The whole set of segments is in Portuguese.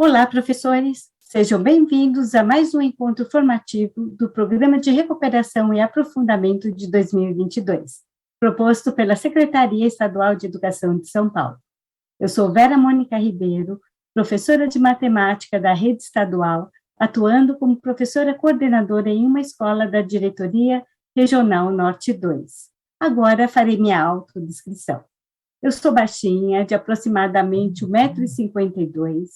Olá, professores! Sejam bem-vindos a mais um encontro formativo do Programa de Recuperação e Aprofundamento de 2022, proposto pela Secretaria Estadual de Educação de São Paulo. Eu sou Vera Mônica Ribeiro, professora de matemática da rede estadual, atuando como professora coordenadora em uma escola da Diretoria Regional Norte 2. Agora farei minha autodescrição. Eu sou baixinha, de aproximadamente 1,52 m,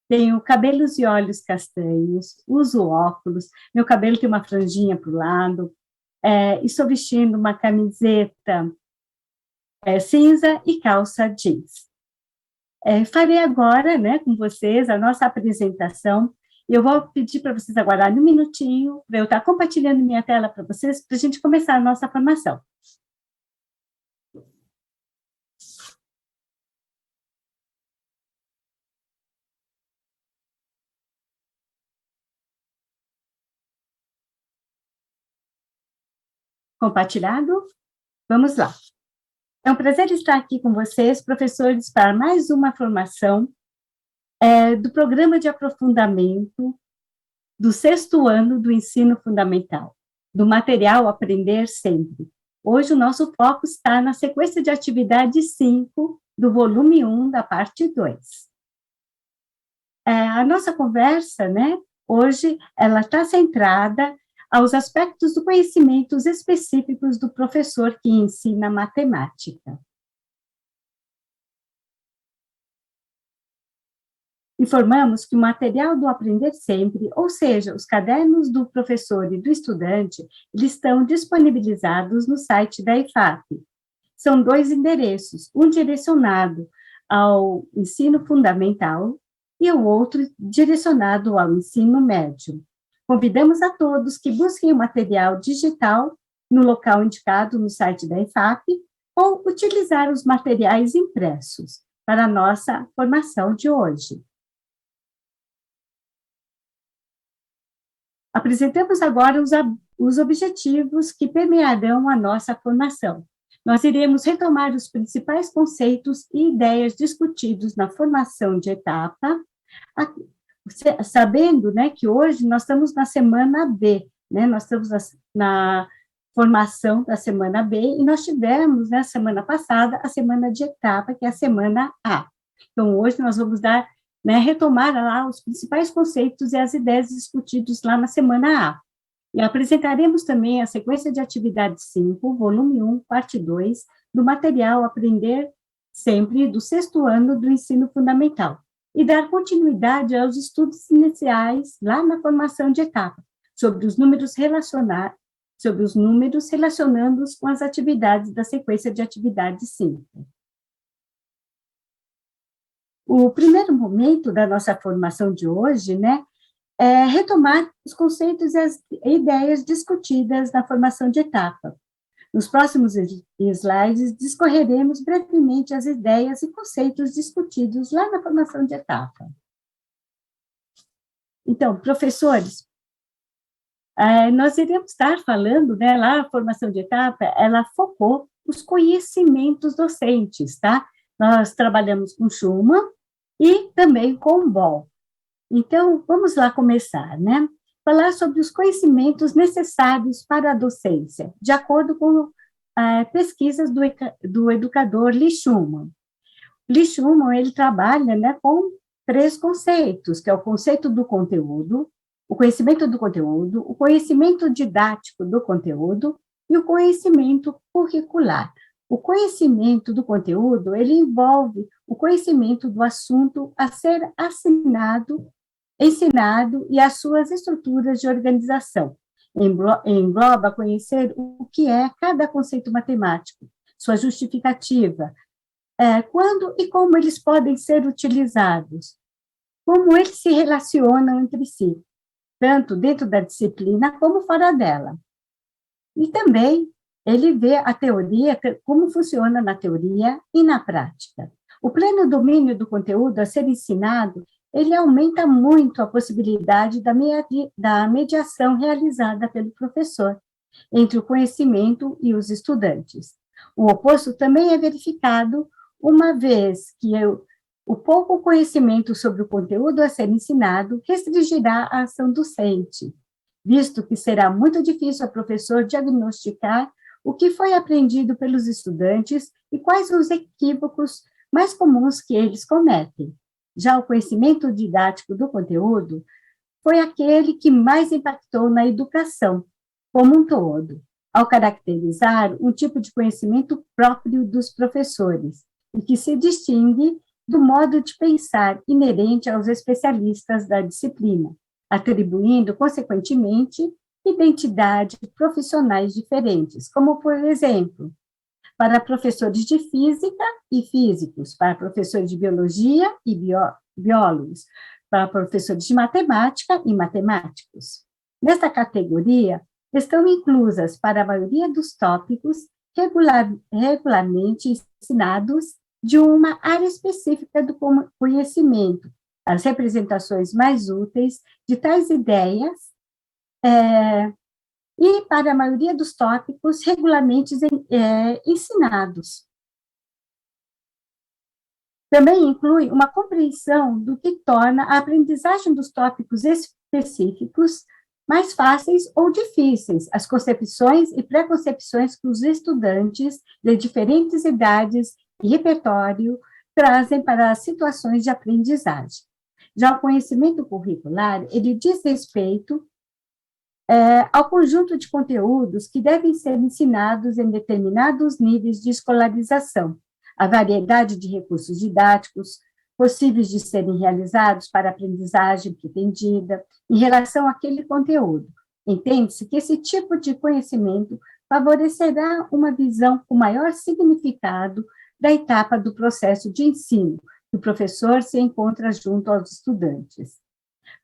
tenho cabelos e olhos castanhos, uso óculos, meu cabelo tem uma franjinha para o lado, estou vestindo uma camiseta cinza e calça jeans. Farei agora, com vocês, a nossa apresentação, e eu vou pedir para vocês aguardarem um minutinho, para eu estar compartilhando minha tela para vocês, para a gente começar a nossa formação. Compartilhado? Vamos lá. É um prazer estar aqui com vocês, professores, para mais uma formação do Programa de Aprofundamento do 6º ano do Ensino Fundamental, do material Aprender Sempre. Hoje o nosso foco está na sequência de atividade 5 do volume 1 da parte 2. A nossa conversa, hoje, ela está centrada aos aspectos do conhecimentos específicos do professor que ensina matemática. Informamos que o material do Aprender Sempre, ou seja, os cadernos do professor e do estudante, eles estão disponibilizados no site da IFAP. São 2 endereços, um direcionado ao ensino fundamental e o outro direcionado ao ensino médio. Convidamos a todos que busquem o material digital no local indicado no site da IFAP ou utilizar os materiais impressos para a nossa formação de hoje. Apresentamos agora os objetivos que permearão a nossa formação. Nós iremos retomar os principais conceitos e ideias discutidos na formação de etapa, sabendo, que hoje nós estamos na semana B, nós estamos na formação da semana B, e nós tivemos, na semana passada, a semana de etapa, que é a semana A. Então, hoje nós vamos retomar lá os principais conceitos e as ideias discutidos lá na semana A. E apresentaremos também a sequência de atividade 5, volume 1, parte 2, do material Aprender Sempre do 6º ano do Ensino Fundamental, e dar continuidade aos estudos iniciais lá na formação de etapa, sobre os números relacionando-os com as atividades da sequência de atividade 5. O primeiro momento da nossa formação de hoje, é retomar os conceitos e as ideias discutidas na formação de etapa. Nos próximos slides, discorreremos brevemente as ideias e conceitos discutidos lá na formação de etapa. Então, professores, nós iremos estar falando, lá a formação de etapa, ela focou os conhecimentos docentes, tá? Nós trabalhamos com Schumann e também com Boll. Então, vamos lá começar, falar sobre os conhecimentos necessários para a docência, de acordo com pesquisas do educador Lee Schumann. Lee Schumann, ele trabalha com 3 conceitos, que é o conceito do conteúdo, o conhecimento do conteúdo, o conhecimento didático do conteúdo e o conhecimento curricular. O conhecimento do conteúdo, ele envolve o conhecimento do assunto a ser ensinado e as suas estruturas de organização. Engloba conhecer o que é cada conceito matemático, sua justificativa, quando e como eles podem ser utilizados, como eles se relacionam entre si, tanto dentro da disciplina como fora dela. E também ele vê a teoria, como funciona na teoria e na prática. O pleno domínio do conteúdo a ser ensinado, ele aumenta muito a possibilidade da mediação realizada pelo professor entre o conhecimento e os estudantes. O oposto também é verificado uma vez que O pouco conhecimento sobre o conteúdo a ser ensinado restringirá a ação docente, visto que será muito difícil ao professor diagnosticar o que foi aprendido pelos estudantes e quais os equívocos mais comuns que eles cometem. Já o conhecimento didático do conteúdo foi aquele que mais impactou na educação como um todo, ao caracterizar um tipo de conhecimento próprio dos professores, e que se distingue do modo de pensar inerente aos especialistas da disciplina, atribuindo, consequentemente, identidades profissionais diferentes, como, por exemplo, para professores de física e físicos, para professores de biologia e biólogos, para professores de matemática e matemáticos. Nesta categoria, estão inclusas, para a maioria dos tópicos, regularmente ensinados de uma área específica do conhecimento, as representações mais úteis de tais ideias, e, para a maioria dos tópicos, regularmente ensinados. Também inclui uma compreensão do que torna a aprendizagem dos tópicos específicos mais fáceis ou difíceis, as concepções e preconcepções que os estudantes de diferentes idades e repertório trazem para as situações de aprendizagem. Já o conhecimento curricular, ele diz respeito ao conjunto de conteúdos que devem ser ensinados em determinados níveis de escolarização, a variedade de recursos didáticos possíveis de serem realizados para a aprendizagem pretendida em relação àquele conteúdo. Entende-se que esse tipo de conhecimento favorecerá uma visão com maior significado da etapa do processo de ensino, que o professor se encontra junto aos estudantes.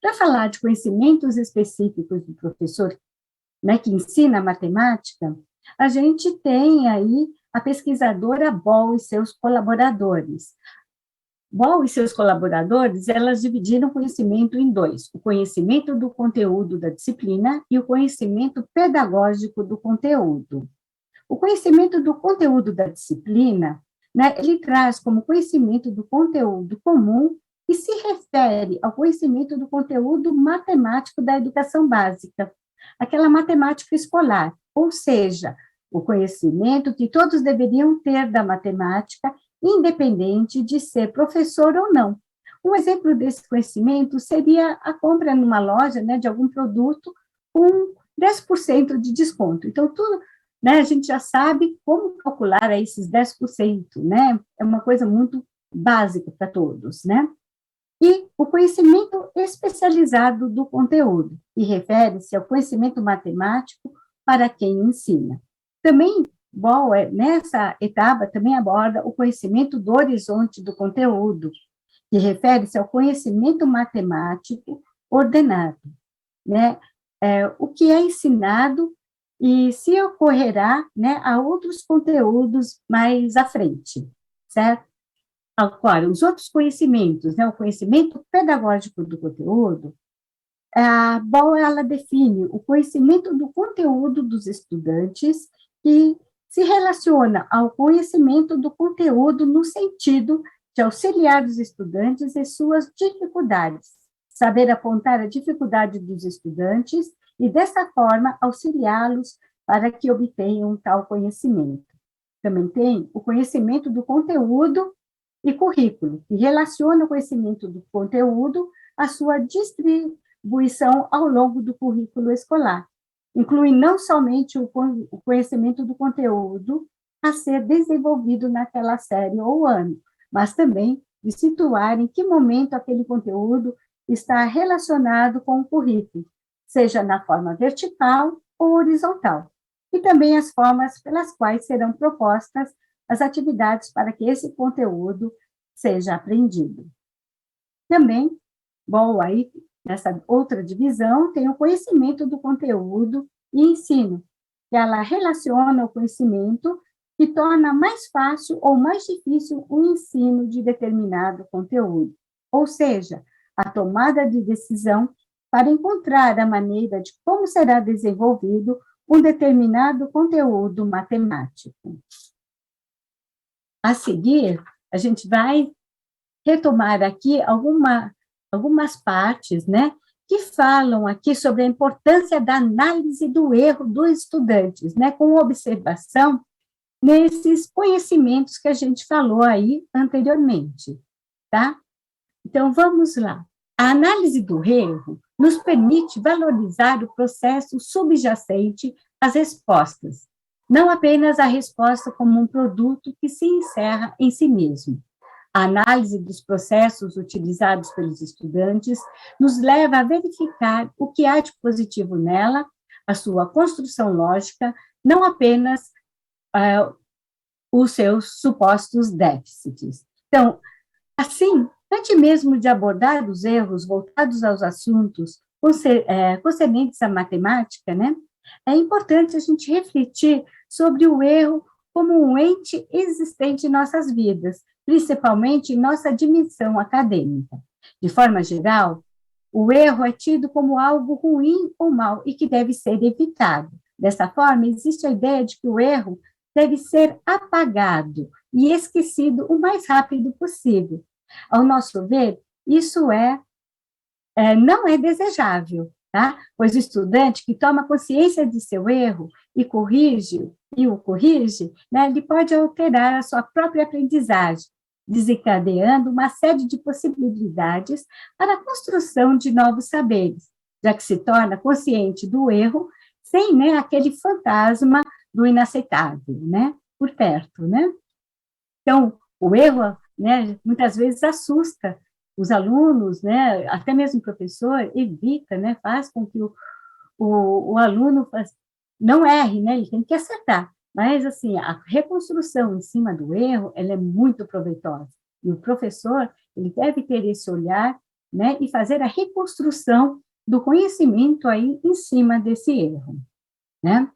Para falar de conhecimentos específicos do professor, né, que ensina matemática, a gente tem aí a pesquisadora Ball e seus colaboradores. Ball e seus colaboradores, elas dividiram o conhecimento em dois, o conhecimento do conteúdo da disciplina e o conhecimento pedagógico do conteúdo. O conhecimento do conteúdo da disciplina, né, ele traz como conhecimento do conteúdo comum e se refere ao conhecimento do conteúdo matemático da educação básica, aquela matemática escolar, ou seja, o conhecimento que todos deveriam ter da matemática, independente de ser professor ou não. Um exemplo desse conhecimento seria a compra numa loja, né, de algum produto com 10% de desconto. Então, tudo, né, a gente já sabe como calcular esses 10%, né? É uma coisa muito básica para todos, né? E o conhecimento especializado do conteúdo, que refere-se ao conhecimento matemático para quem ensina. Também, bom, nessa etapa, também aborda o conhecimento do horizonte do conteúdo, que refere-se ao conhecimento matemático ordenado, né? O que é ensinado e se ocorrerá, né, a outros conteúdos mais à frente, certo? Agora, os outros conhecimentos, né, o conhecimento pedagógico do conteúdo, a Ball, ela define o conhecimento do conteúdo dos estudantes que se relaciona ao conhecimento do conteúdo no sentido de auxiliar os estudantes em suas dificuldades, saber apontar a dificuldade dos estudantes e, dessa forma, auxiliá-los para que obtenham tal conhecimento. Também tem o conhecimento do conteúdo e currículo, que relaciona o conhecimento do conteúdo à sua distribuição ao longo do currículo escolar. Inclui não somente o conhecimento do conteúdo a ser desenvolvido naquela série ou ano, mas também de situar em que momento aquele conteúdo está relacionado com o currículo, seja na forma vertical ou horizontal, e também as formas pelas quais serão propostas as atividades para que esse conteúdo seja aprendido. Também, bom, aí, nessa outra divisão, tem o conhecimento do conteúdo e ensino, que ela relaciona o conhecimento e torna mais fácil ou mais difícil o ensino de determinado conteúdo, ou seja, a tomada de decisão para encontrar a maneira de como será desenvolvido um determinado conteúdo matemático. A seguir, a gente vai retomar aqui algumas partes, né, que falam aqui sobre a importância da análise do erro dos estudantes, né, com observação nesses conhecimentos que a gente falou aí anteriormente, tá? Então, vamos lá. A análise do erro nos permite valorizar o processo subjacente às respostas, não apenas a resposta como um produto que se encerra em si mesmo. A análise dos processos utilizados pelos estudantes nos leva a verificar o que há de positivo nela, a sua construção lógica, não apenas os seus supostos déficits. Então, assim, antes mesmo de abordar os erros voltados aos assuntos concernentes à matemática, né, é importante a gente refletir sobre o erro como um ente existente em nossas vidas, principalmente em nossa dimensão acadêmica. De forma geral, o erro é tido como algo ruim ou mal e que deve ser evitado. Dessa forma, existe a ideia de que o erro deve ser apagado e esquecido o mais rápido possível. Ao nosso ver, isso não é desejável, tá? Pois o estudante que toma consciência de seu erro e o corrige, né, ele pode alterar a sua própria aprendizagem, desencadeando uma série de possibilidades para a construção de novos saberes, já que se torna consciente do erro sem, né, aquele fantasma do inaceitável, né, por perto, né? Então, o erro, né, muitas vezes assusta os alunos, né, até mesmo o professor evita, né, faz com que o aluno não erre, né, ele tem que acertar. Mas, assim, a reconstrução em cima do erro, ela é muito proveitosa. E o professor, ele deve ter esse olhar, né, e fazer a reconstrução do conhecimento aí em cima desse erro, né?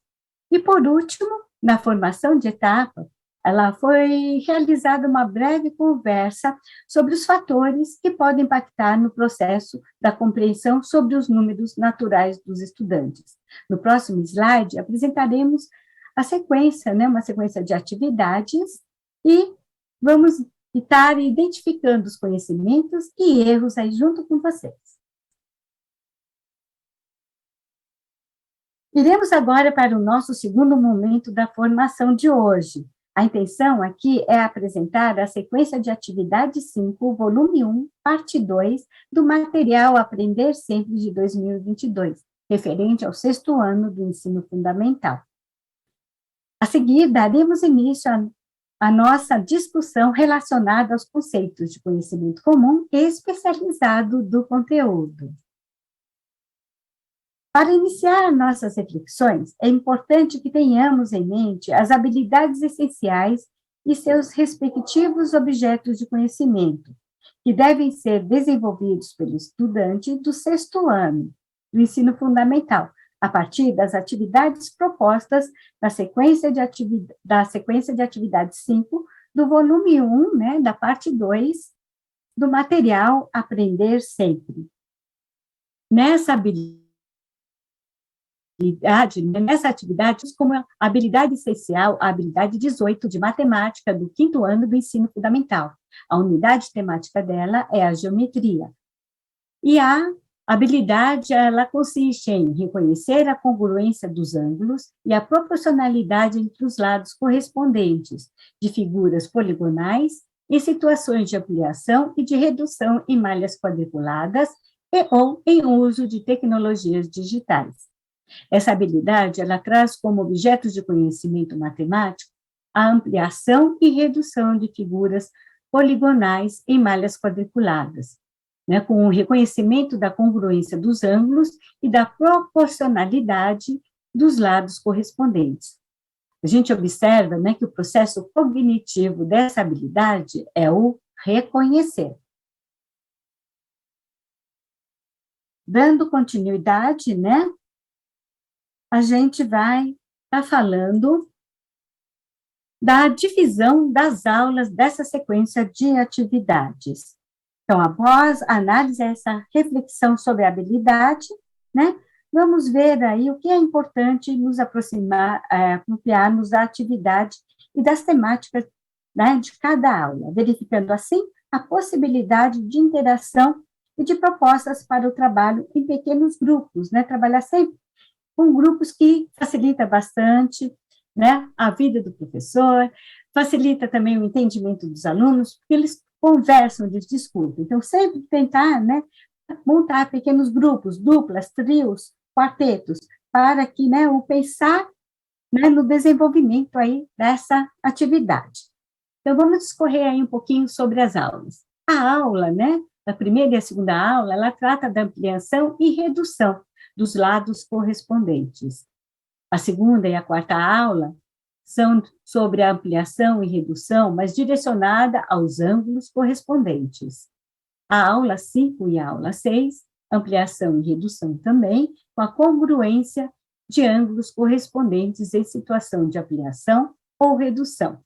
E, por último, na formação de etapa, ela foi realizada uma breve conversa sobre os fatores que podem impactar no processo da compreensão sobre os números naturais dos estudantes. No próximo slide, apresentaremos a sequência, né, uma sequência de atividades, e vamos estar identificando os conhecimentos e erros aí junto com vocês. Iremos agora para o nosso segundo momento da formação de hoje. A intenção aqui é apresentar a sequência de atividade 5, volume 1, parte 2, do material Aprender Sempre de 2022, referente ao 6º ano do ensino fundamental. A seguir, daremos início à nossa discussão relacionada aos conceitos de conhecimento comum e especializado do conteúdo. Para iniciar nossas reflexões, é importante que tenhamos em mente as habilidades essenciais e seus respectivos objetos de conhecimento, que devem ser desenvolvidos pelo estudante do 6º ano do ensino fundamental, a partir das atividades propostas da sequência de atividade 5 do volume 1, né, da parte 2, do material Aprender Sempre. Nessa atividade, como a habilidade essencial, a habilidade 18 de matemática do 5º ano do ensino fundamental. A unidade temática dela é a geometria. E a habilidade, ela consiste em reconhecer a congruência dos ângulos e a proporcionalidade entre os lados correspondentes de figuras poligonais em situações de ampliação e de redução em malhas quadriculadas ou em uso de tecnologias digitais. Essa habilidade, ela traz como objetos de conhecimento matemático a ampliação e redução de figuras poligonais em malhas quadriculadas, né, com o reconhecimento da congruência dos ângulos e da proporcionalidade dos lados correspondentes. A gente observa, né, que o processo cognitivo dessa habilidade é o reconhecer. Dando continuidade, né, a gente vai estar falando da divisão das aulas dessa sequência de atividades. Então, após a análise, essa reflexão sobre a habilidade, né, vamos ver aí o que é importante nos apropriarmos da atividade e das temáticas, né, de cada aula, verificando assim a possibilidade de interação e de propostas para o trabalho em pequenos grupos, né? Trabalhar sempre com grupos que facilita bastante, né, a vida do professor, facilita também o entendimento dos alunos, porque eles conversam, eles discutem. Então, sempre tentar, né, montar pequenos grupos, duplas, trios, quartetos, para que, né, o pensar, né, no desenvolvimento aí dessa atividade. Então, vamos discorrer aí um pouquinho sobre as aulas. A aula, né, a primeira e a segunda aula, ela trata da ampliação e redução dos lados correspondentes. A segunda e a quarta aula são sobre a ampliação e redução, mas direcionada aos ângulos correspondentes. A aula 5 e a aula 6, ampliação e redução também, com a congruência de ângulos correspondentes em situação de ampliação ou redução.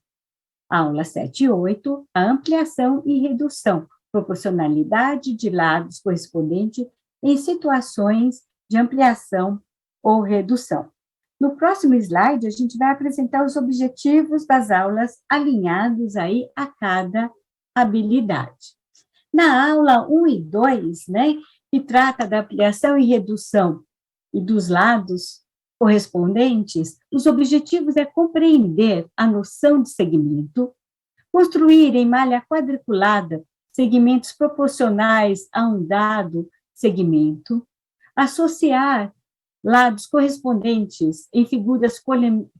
A aula 7 e 8, a ampliação e redução, proporcionalidade de lados correspondentes em situações de ampliação ou redução. No próximo slide, a gente vai apresentar os objetivos das aulas alinhados aí a cada habilidade. Na aula 1 e 2, né, que trata da ampliação e redução e dos lados correspondentes, os objetivos é compreender a noção de segmento, construir em malha quadriculada segmentos proporcionais a um dado segmento, associar lados correspondentes em figuras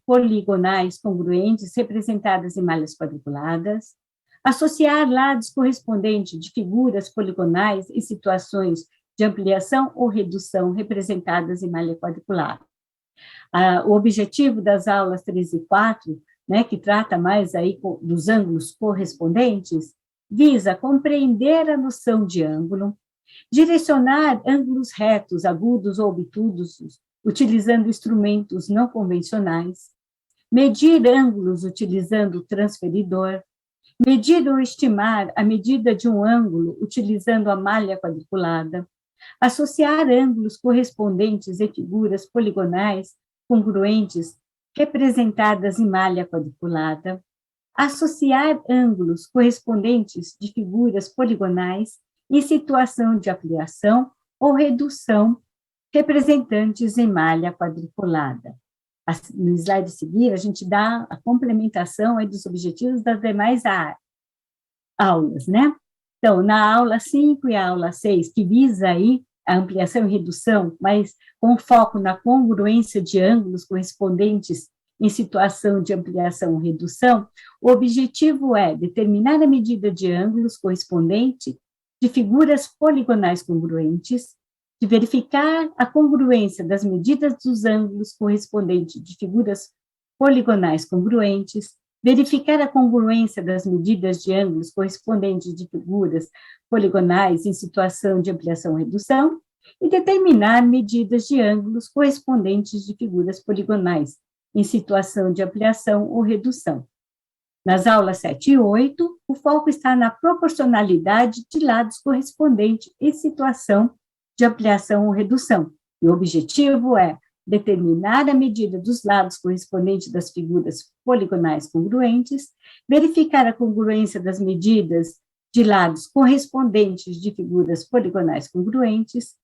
poligonais congruentes representadas em malhas quadriculadas, associar lados correspondentes de figuras poligonais em situações de ampliação ou redução representadas em malha quadriculada. O objetivo das aulas 3 e 4, né, que trata mais aí dos ângulos correspondentes, visa compreender a noção de ângulo, direcionar ângulos retos, agudos ou obtusos, utilizando instrumentos não convencionais, medir ângulos utilizando o transferidor, medir ou estimar a medida de um ângulo utilizando a malha quadriculada, associar ângulos correspondentes em figuras poligonais congruentes representadas em malha quadriculada, associar ângulos correspondentes de figuras poligonais em situação de ampliação ou redução representantes em malha quadriculada. No slide a seguir, a gente dá a complementação aí dos objetivos das demais aulas, né? Então, na aula 5 e a aula 6, que visa aí a ampliação e redução, mas com foco na congruência de ângulos correspondentes em situação de ampliação ou redução, o objetivo é determinar a medida de ângulos correspondente de figuras poligonais congruentes, de verificar a congruência das medidas dos ângulos correspondentes de figuras poligonais congruentes, verificar a congruência das medidas de ângulos correspondentes de figuras poligonais em situação de ampliação ou redução, e determinar medidas de ângulos correspondentes de figuras poligonais em situação de ampliação ou redução. Nas aulas 7 e 8, o foco está na proporcionalidade de lados correspondentes em situação de ampliação ou redução, e o objetivo é determinar a medida dos lados correspondentes das figuras poligonais congruentes, verificar a congruência das medidas de lados correspondentes de figuras poligonais congruentes,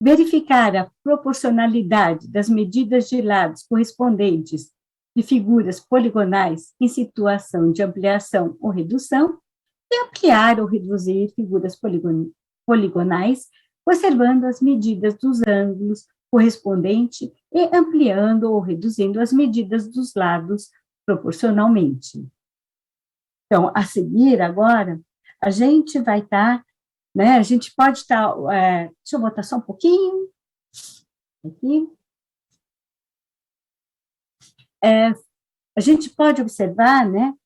verificar a proporcionalidade das medidas de lados correspondentes de figuras poligonais em situação de ampliação ou redução, e ampliar ou reduzir figuras poligonais, observando as medidas dos ângulos correspondentes e ampliando ou reduzindo as medidas dos lados proporcionalmente. Então, a seguir agora, a gente vai estar, né, a gente pode estar, deixa eu botar só um pouquinho, aqui. A gente pode observar, né,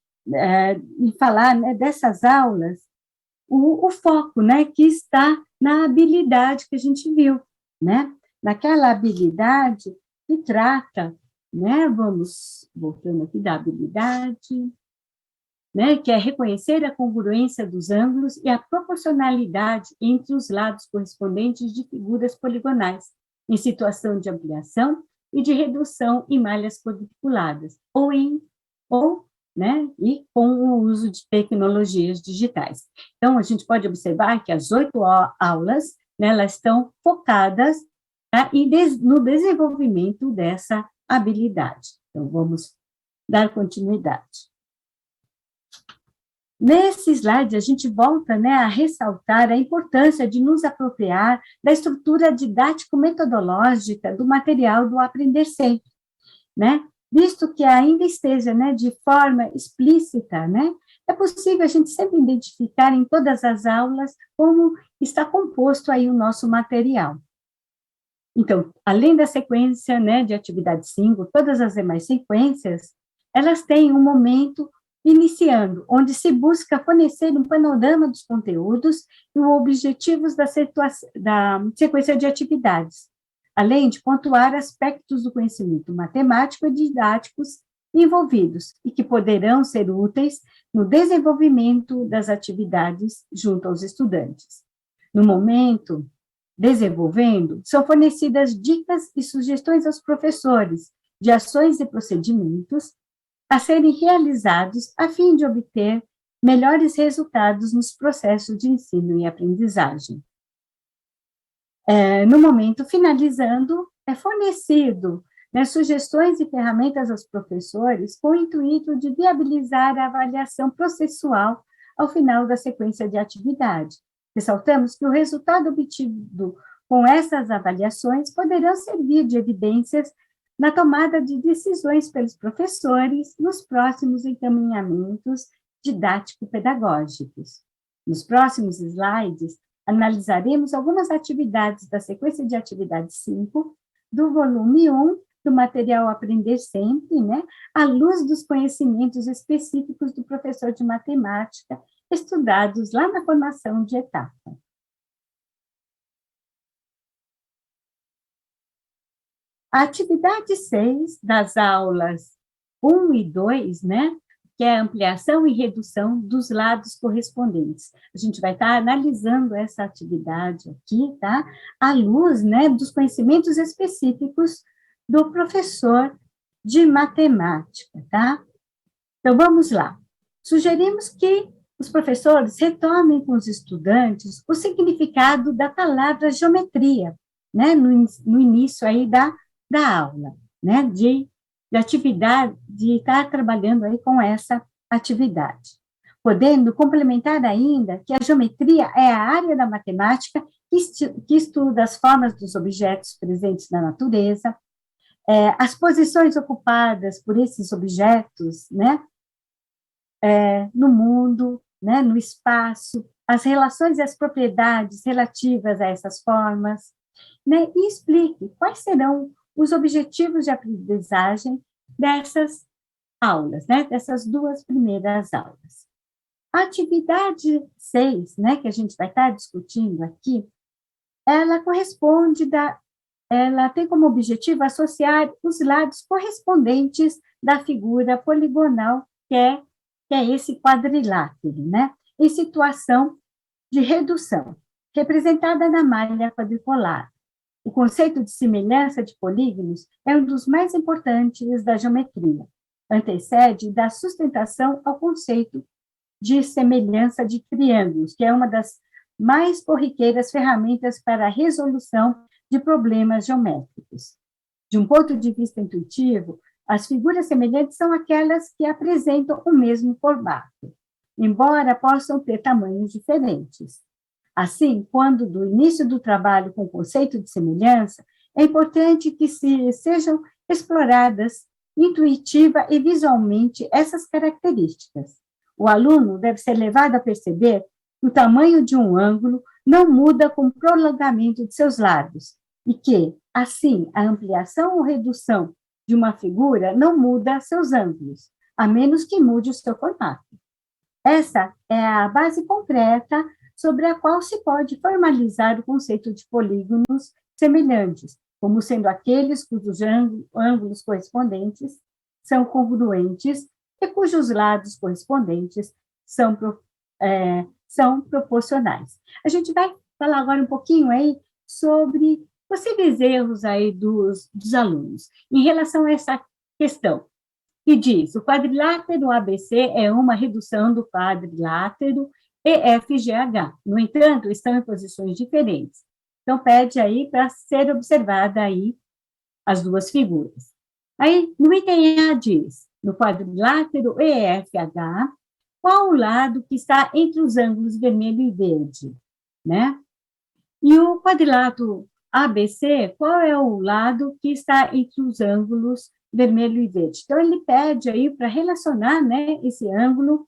e falar, né, dessas aulas, o foco, né, que está na habilidade que a gente viu, né, naquela habilidade que trata, né, vamos voltando aqui da habilidade, né, que é reconhecer a congruência dos ângulos e a proporcionalidade entre os lados correspondentes de figuras poligonais, em situação de ampliação e de redução em malhas quadriculadas, ou né, e com o uso de tecnologias digitais. Então, a gente pode observar que as 8 aulas, né, elas estão focadas, tá, no desenvolvimento dessa habilidade. Então, vamos dar continuidade. Nesse slide, a gente volta, né, a ressaltar a importância de nos apropriar da estrutura didático-metodológica do material do Aprender Sempre, né? Visto que ainda esteja, né, de forma explícita, né, é possível a gente sempre identificar em todas as aulas como está composto aí o nosso material. Então, além da sequência, né, de atividade 5, todas as demais sequências, elas têm um momento iniciando, onde se busca fornecer um panorama dos conteúdos e os objetivos da sequência de atividades, além de pontuar aspectos do conhecimento matemático e didáticos envolvidos e que poderão ser úteis no desenvolvimento das atividades junto aos estudantes. No momento desenvolvendo, são fornecidas dicas e sugestões aos professores de ações e procedimentos a serem realizados a fim de obter melhores resultados nos processos de ensino e aprendizagem. No momento, finalizando, é fornecido, né, sugestões e ferramentas aos professores com o intuito de viabilizar a avaliação processual ao final da sequência de atividade. Ressaltamos que o resultado obtido com essas avaliações poderão servir de evidências na tomada de decisões pelos professores nos próximos encaminhamentos didático-pedagógicos. Nos próximos slides, analisaremos algumas atividades da sequência de atividade 5, do volume 1, do material Aprender Sempre, né, à luz dos conhecimentos específicos do professor de matemática, estudados lá na formação de etapa. A atividade 6 das aulas 1 e 2, né, que é a ampliação e redução dos lados correspondentes. A gente vai estar analisando essa atividade aqui, tá, à luz, né, dos conhecimentos específicos do professor de matemática, tá? Então, vamos lá. Sugerimos que os professores retomem com os estudantes o significado da palavra geometria, né, no início aí da aula, né, de atividade, de estar trabalhando aí com essa atividade. Podendo complementar ainda que a geometria é a área da matemática que estuda as formas dos objetos presentes na natureza, as posições ocupadas por esses objetos, né, no mundo, né, no espaço, as relações e as propriedades relativas a essas formas, né, e explique quais serão os objetivos de aprendizagem dessas aulas, né, dessas duas primeiras aulas. A atividade 6, né, que a gente vai estar discutindo aqui, ela ela tem como objetivo associar os lados correspondentes da figura poligonal, que é esse quadrilátero, né, em situação de redução, representada na malha quadricular. O conceito de semelhança de polígonos é um dos mais importantes da geometria. Antecede da sustentação ao conceito de semelhança de triângulos, que é uma das mais corriqueiras ferramentas para a resolução de problemas geométricos. De um ponto de vista intuitivo, as figuras semelhantes são aquelas que apresentam o mesmo formato, embora possam ter tamanhos diferentes. Assim, quando do início do trabalho com o conceito de semelhança, é importante que sejam exploradas intuitiva e visualmente essas características. O aluno deve ser levado a perceber que o tamanho de um ângulo não muda com o prolongamento de seus lados e que, assim, a ampliação ou redução de uma figura não muda seus ângulos, a menos que mude o seu formato. Essa é a base concreta sobre a qual se pode formalizar o conceito de polígonos semelhantes, como sendo aqueles cujos ângulos correspondentes são congruentes e cujos lados correspondentes são proporcionais. A gente vai falar agora um pouquinho aí sobre possíveis erros aí dos alunos em relação a essa questão. que diz, o quadrilátero ABC é uma redução do quadrilátero EFGH. No entanto, estão em posições diferentes. Então, pede aí para ser observada aí as duas figuras. Aí, no item A diz, no quadrilátero EFH, qual o lado que está entre os ângulos vermelho e verde, né? E o quadrilátero ABC, qual é o lado que está entre os ângulos vermelho e verde? Então, ele pede aí para relacionar, né, esse ângulo,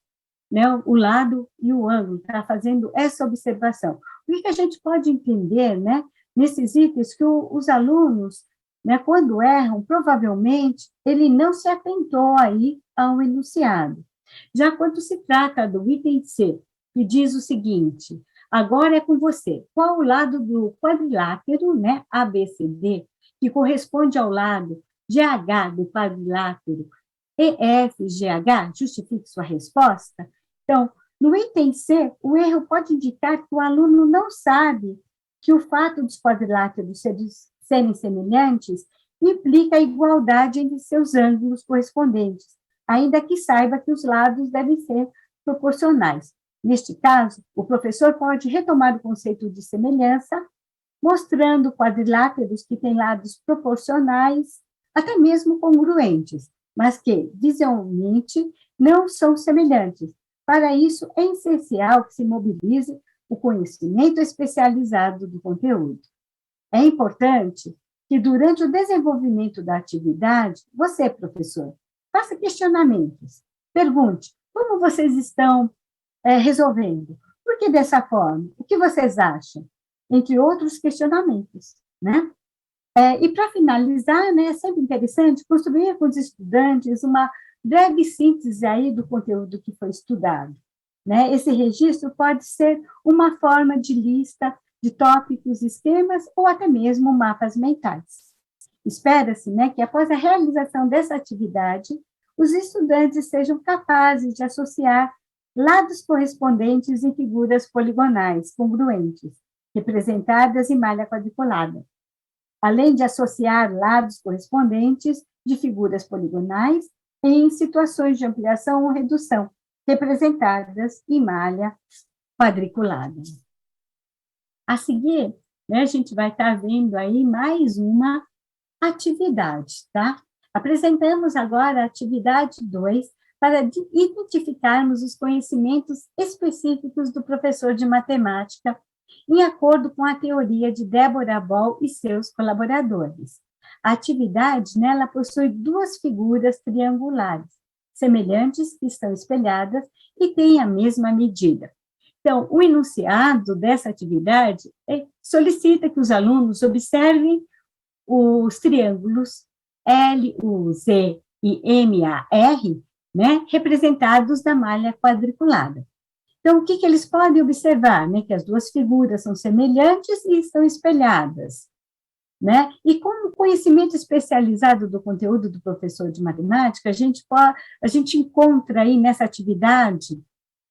né, o lado e o ângulo, está fazendo essa observação. O que a gente pode entender, né, nesses itens, que os alunos, né, quando erram, provavelmente, ele não se atentou aí ao enunciado. Já quando se trata do item C, que diz o seguinte, agora é com você, qual o lado do quadrilátero, né, ABCD, que corresponde ao lado GH do quadrilátero EFGH, justifique sua resposta? Então, no item C, o erro pode indicar que o aluno não sabe que o fato dos quadriláteros serem semelhantes implica a igualdade entre seus ângulos correspondentes, ainda que saiba que os lados devem ser proporcionais. Neste caso, o professor pode retomar o conceito de semelhança, mostrando quadriláteros que têm lados proporcionais, até mesmo congruentes, mas que, visualmente, não são semelhantes. Para isso, é essencial que se mobilize o conhecimento especializado do conteúdo. É importante que, durante o desenvolvimento da atividade, você, professor, faça questionamentos. Pergunte, como vocês estão resolvendo? Por que dessa forma? O que vocês acham? Entre outros questionamentos, né? E para finalizar, né, é sempre interessante construir com os estudantes uma breve síntese aí do conteúdo que foi estudado, né? Esse registro pode ser uma forma de lista de tópicos, esquemas ou até mesmo mapas mentais. Espera-se, né, que após a realização dessa atividade, os estudantes sejam capazes de associar lados correspondentes em figuras poligonais congruentes, representadas em malha quadriculada, além de associar lados correspondentes de figuras poligonais em situações de ampliação ou redução, representadas em malha quadriculada. A seguir, né, a gente vai estar vendo aí mais uma atividade, tá? Apresentamos agora a atividade 2 para identificarmos os conhecimentos específicos do professor de matemática em acordo com a teoria de Deborah Ball e seus colaboradores. A atividade, nela possui duas figuras triangulares, semelhantes, que estão espelhadas e têm a mesma medida. Então, o enunciado dessa atividade solicita que os alunos observem os triângulos LUZ e MAR, né, representados na malha quadriculada. Então, o que eles podem observar? Né, que as duas figuras são semelhantes e estão espelhadas. Né? E com o conhecimento especializado do conteúdo do professor de matemática, a gente encontra aí nessa atividade,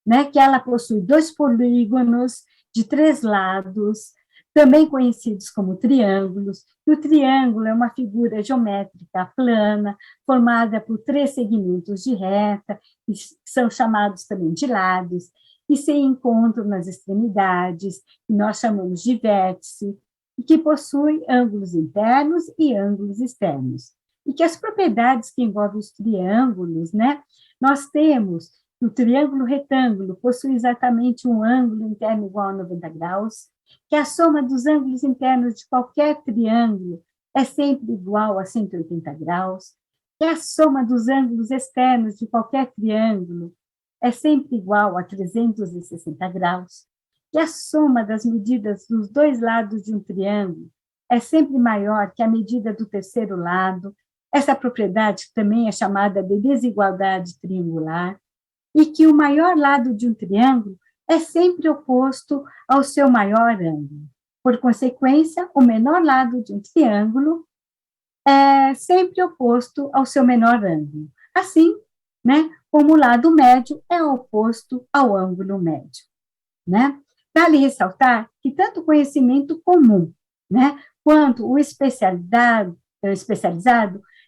né, que ela possui dois polígonos de 3 lados, também conhecidos como triângulos, e o triângulo é uma figura geométrica plana, formada por 3 segmentos de reta, que são chamados também de lados, e se encontram nas extremidades, que nós chamamos de vértice, e que possui ângulos internos e ângulos externos. E que as propriedades que envolvem os triângulos, né, nós temos o triângulo retângulo possui exatamente um ângulo interno igual a 90 graus, que a soma dos ângulos internos de qualquer triângulo é sempre igual a 180 graus, que a soma dos ângulos externos de qualquer triângulo é sempre igual a 360 graus, que a soma das medidas dos dois lados de um triângulo é sempre maior que a medida do terceiro lado, essa propriedade também é chamada de desigualdade triangular, e que o maior lado de um triângulo é sempre oposto ao seu maior ângulo. Por consequência, o menor lado de um triângulo é sempre oposto ao seu menor ângulo. Assim, né, como o lado médio é oposto ao ângulo médio, né? Vale ressaltar que tanto o conhecimento comum, né, quanto o especializado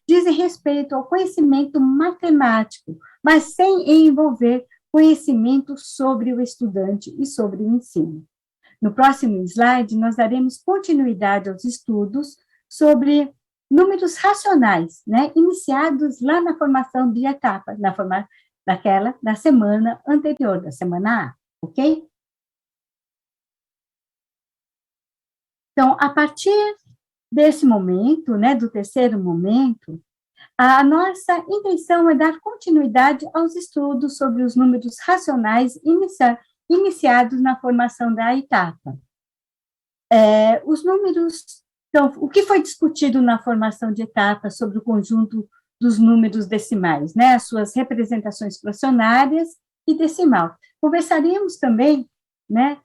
dizem respeito ao conhecimento matemático, mas sem envolver conhecimento sobre o estudante e sobre o ensino. No próximo slide, nós daremos continuidade aos estudos sobre números racionais, né, iniciados lá na formação de etapa, da semana anterior, da semana A, ok? Então, a partir desse momento, né, do terceiro momento, a nossa intenção é dar continuidade aos estudos sobre os números racionais iniciados na formação da etapa. Os números, então, o que foi discutido na formação de etapa sobre o conjunto dos números decimais, né, as suas representações fracionárias e decimal. Conversaremos também, né,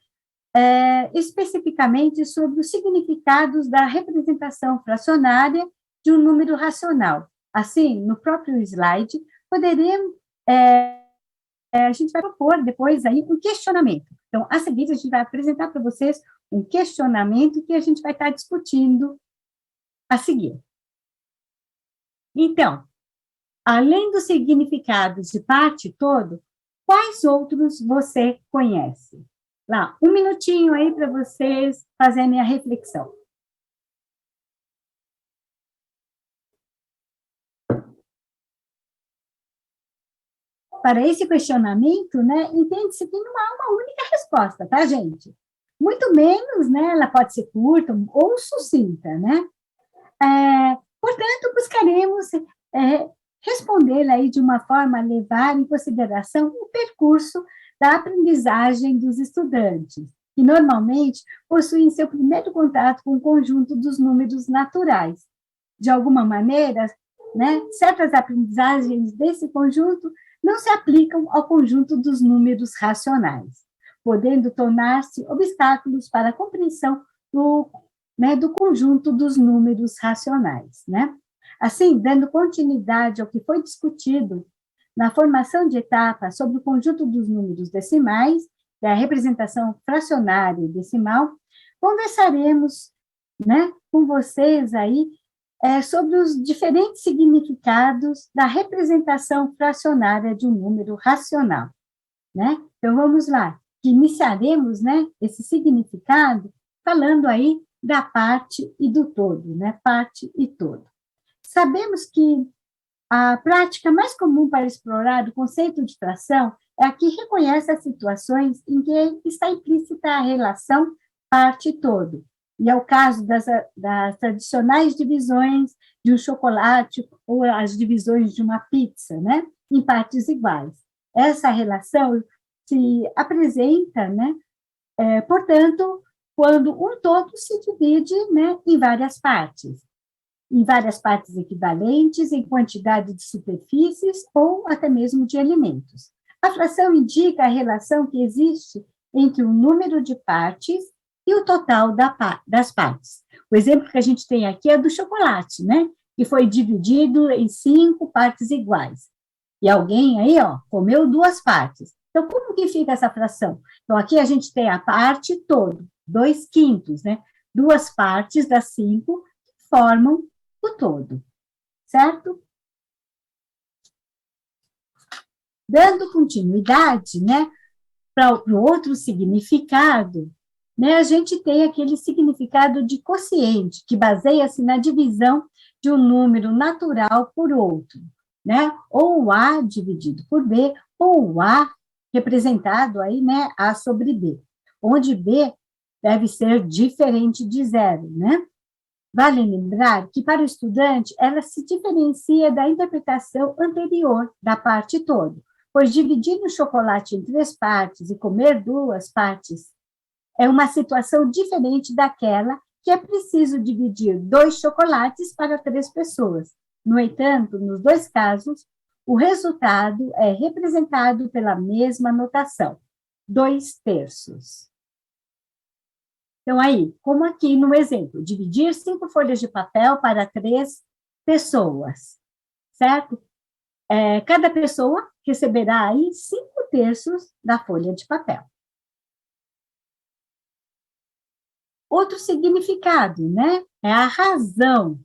especificamente sobre os significados da representação fracionária de um número racional. Assim, no próprio slide, a gente vai propor depois aí um questionamento. Então, a seguir, a gente vai apresentar para vocês um questionamento que a gente vai estar discutindo a seguir. Então, além dos significados de parte todo, quais outros você conhece? Lá, um minutinho aí para vocês fazerem a reflexão. Para esse questionamento, né, entende-se que não há uma única resposta, tá, gente? Muito menos, né, ela pode ser curta ou sucinta, né? Portanto, buscaremos responder aí de uma forma a levar em consideração o percurso da aprendizagem dos estudantes, que normalmente possuem seu primeiro contato com o conjunto dos números naturais. De alguma maneira, né, certas aprendizagens desse conjunto não se aplicam ao conjunto dos números racionais, podendo tornar-se obstáculos para a compreensão do conjunto dos números racionais, né? Assim, dando continuidade ao que foi discutido na formação de etapa sobre o conjunto dos números decimais, da representação fracionária e decimal, conversaremos, né, com vocês aí sobre os diferentes significados da representação fracionária de um número racional, né? Então, vamos lá, iniciaremos, né, esse significado falando aí da parte e do todo, né, parte e todo. Sabemos que a prática mais comum para explorar o conceito de fração é a que reconhece as situações em que está implícita a relação parte e todo, e é o caso das tradicionais divisões de um chocolate ou as divisões de uma pizza, né, em partes iguais. Essa relação se apresenta, né, portanto, quando um todo se divide, né, em várias partes equivalentes, em quantidade de superfícies ou até mesmo de elementos. A fração indica a relação que existe entre o número de partes e o total das partes. O exemplo que a gente tem aqui é do chocolate, né? Que foi dividido em 5 partes iguais. E alguém aí, ó, comeu 2 partes. Então, como que fica essa fração? Então, aqui a gente tem a parte todo, 2/5, né? 2 partes das 5 formam o todo, certo? Dando continuidade, né, para o outro significado, né, a gente tem aquele significado de quociente, que baseia-se na divisão de um número natural por outro, né, ou o A dividido por B, ou o A representado aí, né, A sobre B, onde B deve ser diferente de zero, né? Vale lembrar que, para o estudante, ela se diferencia da interpretação anterior da parte todo, pois dividir o chocolate em 3 partes e comer 2 partes é uma situação diferente daquela que é preciso dividir 2 chocolates para 3 pessoas. No entanto, nos 2 casos, o resultado é representado pela mesma notação, 2/3. Então, aí, como aqui no exemplo, dividir 5 folhas de papel para 3 pessoas, certo? Cada pessoa receberá aí 5/3 da folha de papel. Outro significado, né? É a razão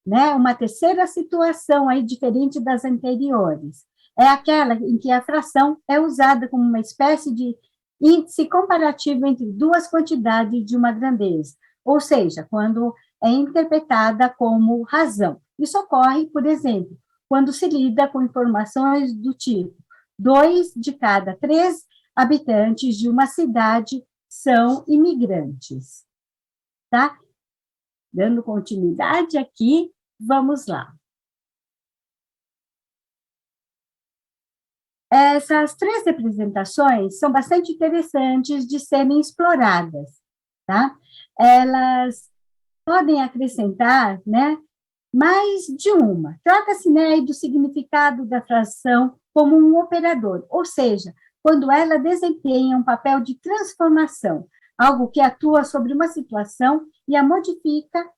né? Uma terceira situação aí diferente das anteriores é aquela em que a fração é usada como uma espécie de índice comparativo entre duas quantidades de uma grandeza, ou seja, quando é interpretada como razão. Isso ocorre, por exemplo, quando se lida com informações do tipo 2 de cada 3 habitantes de uma cidade são imigrantes, tá? Dando continuidade aqui, vamos lá. Essas três representações são bastante interessantes de serem exploradas, tá? Elas podem acrescentar, né, mais de uma. Trata-se, né, do significado da fração como um operador, ou seja, quando ela desempenha um papel de transformação, algo que atua sobre uma situação e a modifica,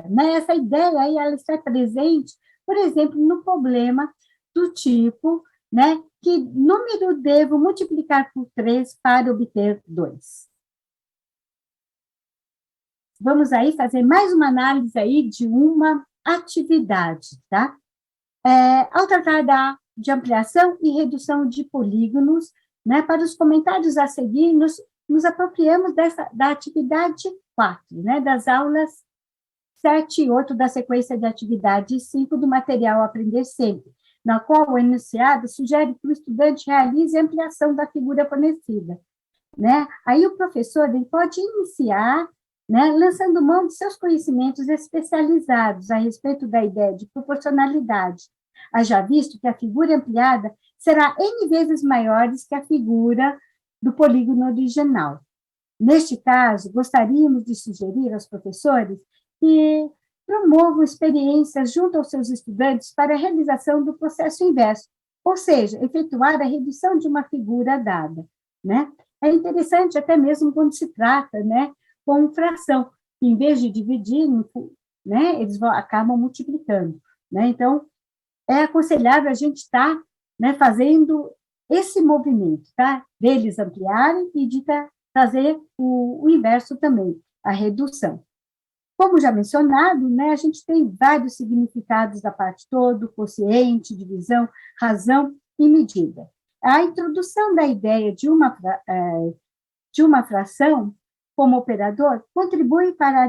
né? Essa ideia aí, ela está presente, por exemplo, no problema do tipo, né, que número devo multiplicar por 3 para obter 2. Vamos aí fazer mais uma análise aí de uma atividade, tá? Ao tratar de ampliação e redução de polígonos, né, para os comentários a seguir, nos apropriamos da atividade 4, né, das aulas 7 e 8 da sequência de atividade 5 do material Aprender Sempre, na qual o enunciado sugere que o estudante realize a ampliação da figura fornecida, né? Aí o professor ele pode iniciar, né, lançando mão de seus conhecimentos especializados a respeito da ideia de proporcionalidade. Haja visto que a figura ampliada será N vezes maior que a figura do polígono original. Neste caso, gostaríamos de sugerir aos professores que promovam experiências junto aos seus estudantes para a realização do processo inverso, ou seja, efetuar a redução de uma figura dada, né? É interessante até mesmo quando se trata, né, com fração, que em vez de dividir, né, eles acabam multiplicando, né? Então, é aconselhável a gente estar, né, fazendo esse movimento, tá? Deles ampliarem e de fazer o inverso também, a redução. Como já mencionado, né, a gente tem vários significados da parte todo, quociente, divisão, razão e medida. A introdução da ideia de uma fração como operador contribui para a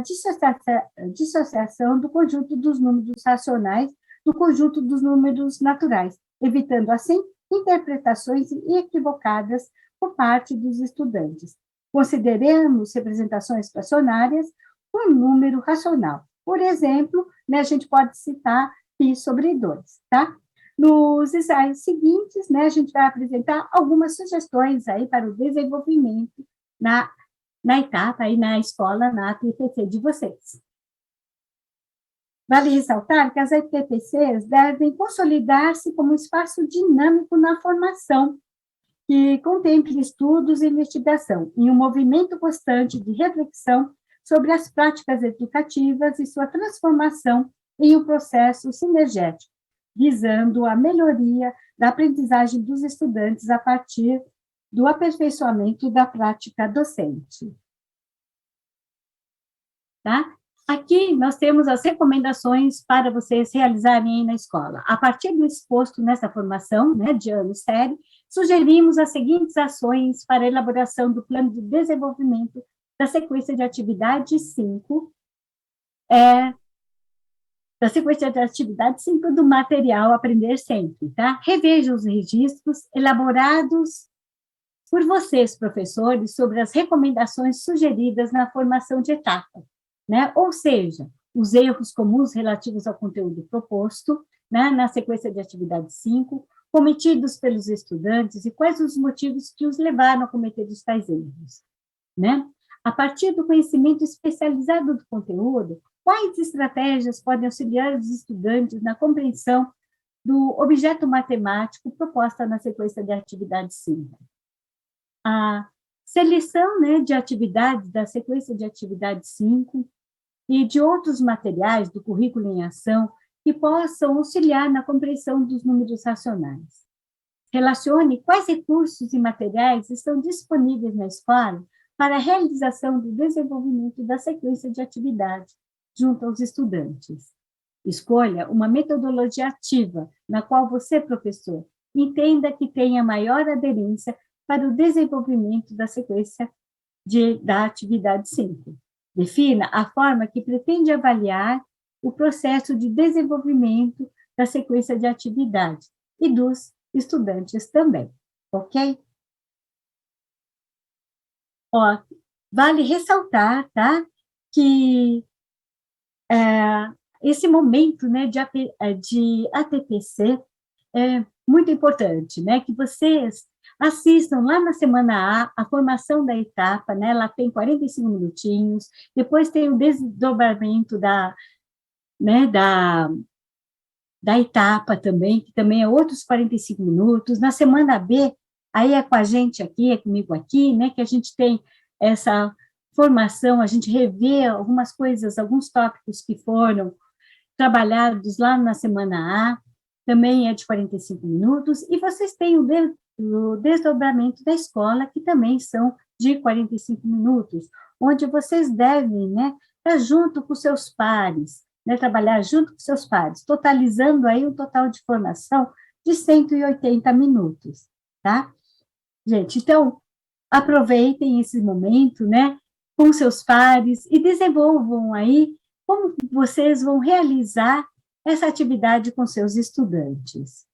dissociação do conjunto dos números racionais do conjunto dos números naturais, evitando, assim, interpretações equivocadas por parte dos estudantes. Consideremos representações fracionárias um número racional. Por exemplo, né, a gente pode citar π sobre 2, tá? Nos ensaios seguintes, né, a gente vai apresentar algumas sugestões aí para o desenvolvimento na etapa aí na escola, na TPC de vocês. Vale ressaltar que as EPPCs devem consolidar-se como um espaço dinâmico na formação, que contemple estudos e investigação, em um movimento constante de reflexão sobre as práticas educativas e sua transformação em um processo sinergético, visando a melhoria da aprendizagem dos estudantes a partir do aperfeiçoamento da prática docente. Tá? Aqui nós temos as recomendações para vocês realizarem na escola. A partir do exposto nessa formação, né, de ano sério, sugerimos as seguintes ações para a elaboração do plano de desenvolvimento da sequência de atividade 5, do material Aprender Sempre, tá? Reveja os registros elaborados por vocês, professores, sobre as recomendações sugeridas na formação de etapa, né? Ou seja, os erros comuns relativos ao conteúdo proposto, né, na sequência de atividade 5, cometidos pelos estudantes e quais os motivos que os levaram a cometer os tais erros, né? A partir do conhecimento especializado do conteúdo, quais estratégias podem auxiliar os estudantes na compreensão do objeto matemático proposta na sequência de atividade 5? A seleção, né, de atividades da sequência de atividade 5 e de outros materiais do currículo em ação que possam auxiliar na compreensão dos números racionais. Relacione quais recursos e materiais estão disponíveis na escola para a realização do desenvolvimento da sequência de atividade junto aos estudantes. Escolha uma metodologia ativa, na qual você, professor, entenda que tenha maior aderência para o desenvolvimento da sequência da atividade 5. Defina a forma que pretende avaliar o processo de desenvolvimento da sequência de atividade e dos estudantes também, ok? Ó, vale ressaltar, tá, que esse momento, né, de ATPC é muito importante, né, que vocês assistam lá na semana A formação da etapa, né, ela tem 45 minutinhos, depois tem o desdobramento né, da etapa também, que também é outros 45 minutos, na semana B, aí é com a gente aqui, é comigo aqui, né, que a gente tem essa formação, a gente revê algumas coisas, alguns tópicos que foram trabalhados lá na semana A, também é de 45 minutos, e vocês têm o desdobramento da escola, que também são de 45 minutos, onde vocês devem, né, estar junto com seus pares, né, trabalhar junto com seus pares, totalizando aí um total de formação de 180 minutos, tá? Gente, então, aproveitem esse momento, né, com seus pares e desenvolvam aí como vocês vão realizar essa atividade com seus estudantes.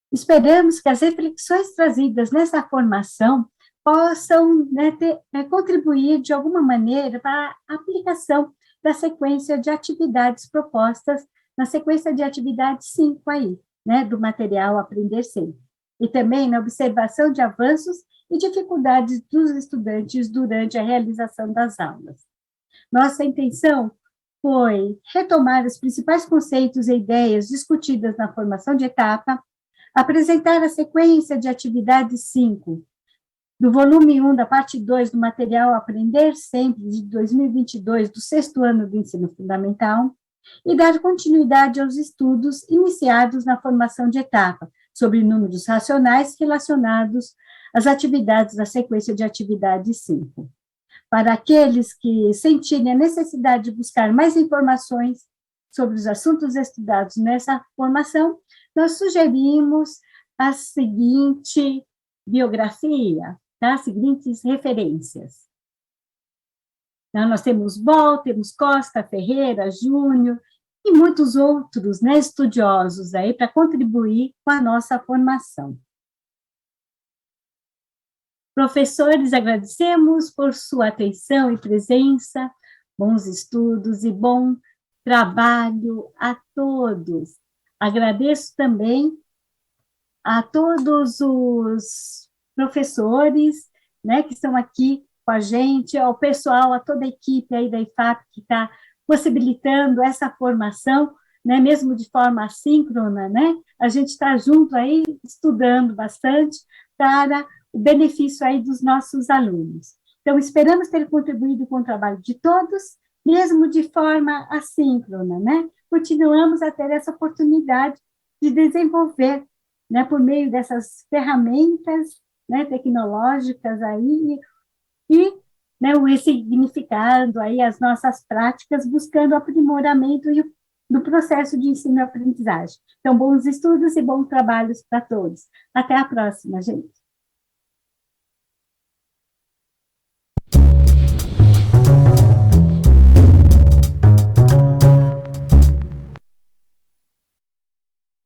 Esperamos que as reflexões trazidas nessa formação possam, né, contribuir de alguma maneira para a aplicação da sequência de atividades propostas na sequência de atividade 5 aí, né, do material Aprender Sempre, e também na observação de avanços e dificuldades dos estudantes durante a realização das aulas. Nossa intenção foi retomar os principais conceitos e ideias discutidas na formação de etapa, apresentar a sequência de atividade 5, do volume 1 da parte 2 do material Aprender Sempre, de 2022, do 6º ano do ensino fundamental, e dar continuidade aos estudos iniciados na formação de etapa, sobre números racionais relacionados às atividades da sequência de atividade 5. Para aqueles que sentirem a necessidade de buscar mais informações sobre os assuntos estudados nessa formação, nós sugerimos a seguinte biografia, tá? As seguintes referências. Então, nós temos Boll, temos Costa, Ferreira, Júnior e muitos outros, né, estudiosos aí para contribuir com a nossa formação. Professores, agradecemos por sua atenção e presença, bons estudos e bom trabalho a todos. Agradeço também a todos os professores, né, que estão aqui com a gente, ao pessoal, a toda a equipe aí da IFAP que está possibilitando essa formação, né, mesmo de forma assíncrona, né, a gente está junto aí, estudando bastante para o benefício aí dos nossos alunos. Então, esperamos ter contribuído com o trabalho de todos, mesmo de forma assíncrona, né? Continuamos a ter essa oportunidade de desenvolver, né, por meio dessas ferramentas, né, tecnológicas aí, e né, o ressignificando aí as nossas práticas, buscando o aprimoramento do processo de ensino e aprendizagem. Então, bons estudos e bons trabalhos para todos. Até a próxima, gente.